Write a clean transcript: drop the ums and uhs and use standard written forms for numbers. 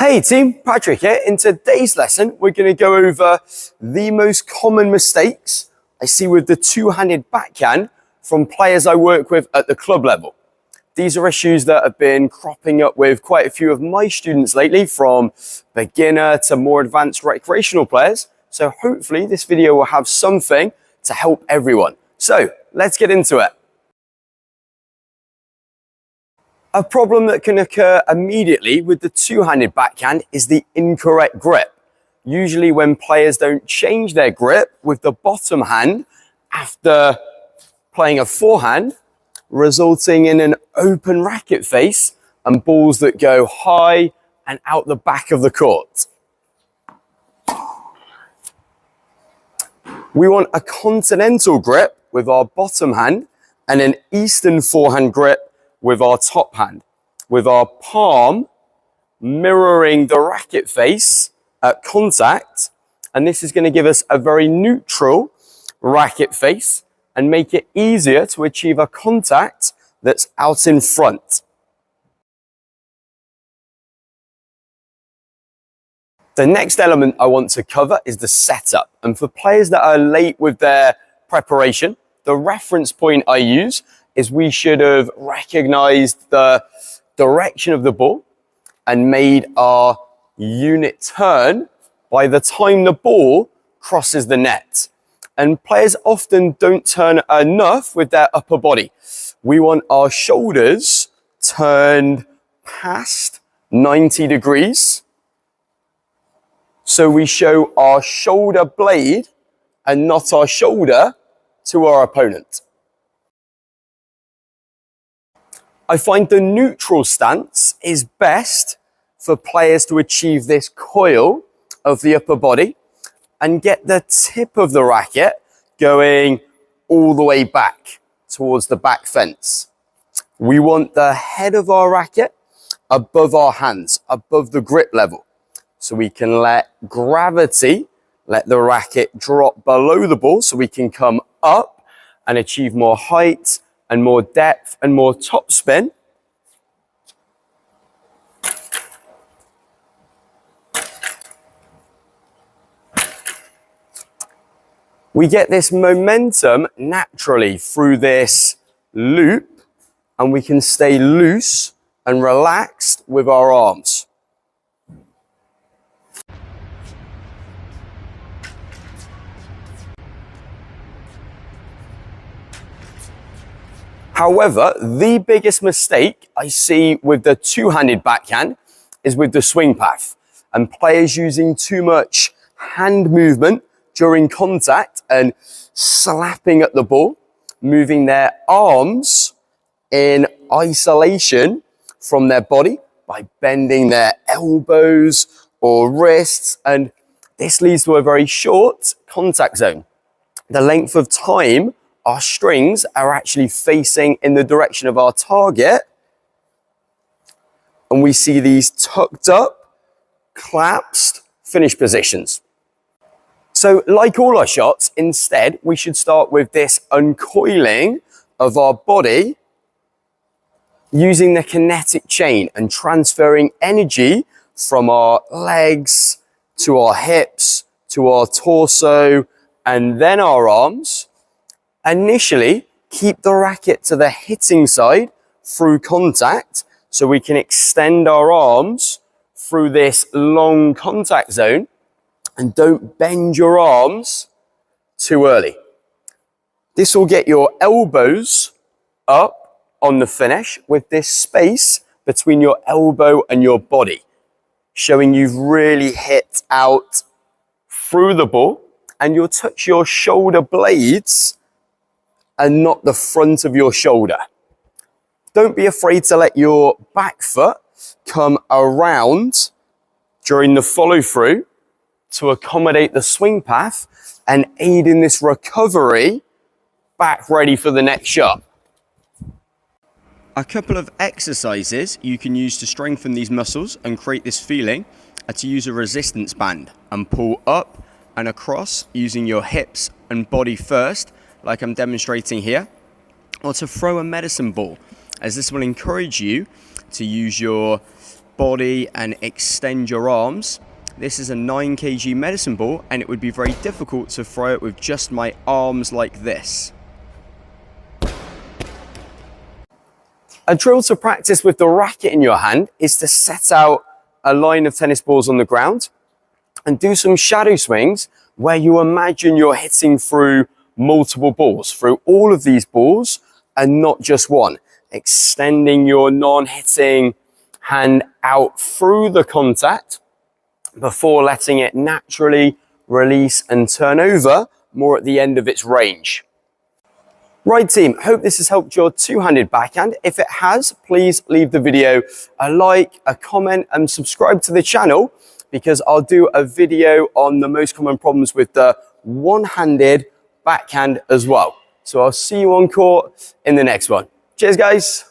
Hey team, Patrick here. In today's lesson, we're going to go over the most common mistakes I see with the two-handed backhand from players I work with at the club level. These are issues that have been cropping up with quite a few of my students lately, from beginner to more advanced recreational players. So hopefully this video will have something to help everyone. So let's get into it. A problem that can occur immediately with the two-handed backhand is the incorrect grip. Usually when players don't change their grip with the bottom hand after playing a forehand, resulting in an open racket face and balls that go high and out the back of the court. We want a continental grip with our bottom hand and an Eastern forehand grip with our top hand, with our palm mirroring the racket face at contact. And this is going to give us a very neutral racket face and make it easier to achieve a contact that's out in front. The next element I want to cover is the setup. And for players that are late with their preparation, the reference point I use is we should have recognized the direction of the ball and made our unit turn by the time the ball crosses the net. And players often don't turn enough with their upper body. We want our shoulders turned past 90 degrees. So we show our shoulder blade and not our shoulder to our opponent. I find the neutral stance is best for players to achieve this coil of the upper body and get the tip of the racket going all the way back towards the back fence. We want the head of our racket above our hands, above the grip level, so we can let gravity let the racket drop below the ball so we can come up and achieve more height and more depth and more topspin. We get this momentum naturally through this loop, and we can stay loose and relaxed with our arms. However, the biggest mistake I see with the two-handed backhand is with the swing path, and players using too much hand movement during contact and slapping at the ball, moving their arms in isolation from their body by bending their elbows or wrists, and this leads to a very short contact zone. The length of time our strings are actually facing in the direction of our target, and we see these tucked up, collapsed finish positions. So like all our shots, instead, we should start with this uncoiling of our body using the kinetic chain and transferring energy from our legs to our hips, to our torso, and then our arms. Initially, keep the racket to the hitting side through contact so we can extend our arms through this long contact zone, and don't bend your arms too early. This will get your elbows up on the finish with this space between your elbow and your body, showing you've really hit out through the ball, and you'll touch your shoulder blades and not the front of your shoulder. Don't be afraid to let your back foot come around during the follow through to accommodate the swing path and aid in this recovery back ready for the next shot. A couple of exercises you can use to strengthen these muscles and create this feeling are to use a resistance band and pull up and across using your hips and body first, like I'm demonstrating here, or to throw a medicine ball, as this will encourage you to use your body and extend your arms. This is a 9 kg medicine ball, and it would be very difficult to throw it with just my arms like this. A drill to practice with the racket in your hand is to set out a line of tennis balls on the ground and do some shadow swings where you imagine you're hitting through multiple balls, through all of these balls and not just one. Extending your non-hitting hand out through the contact before letting it naturally release and turn over more at the end of its range. Right team, hope this has helped your two-handed backhand. If it has, please leave the video a like, a comment and subscribe to the channel, because I'll do a video on the most common problems with the one-handed backhand as well. So I'll see you on court in the next one. Cheers guys.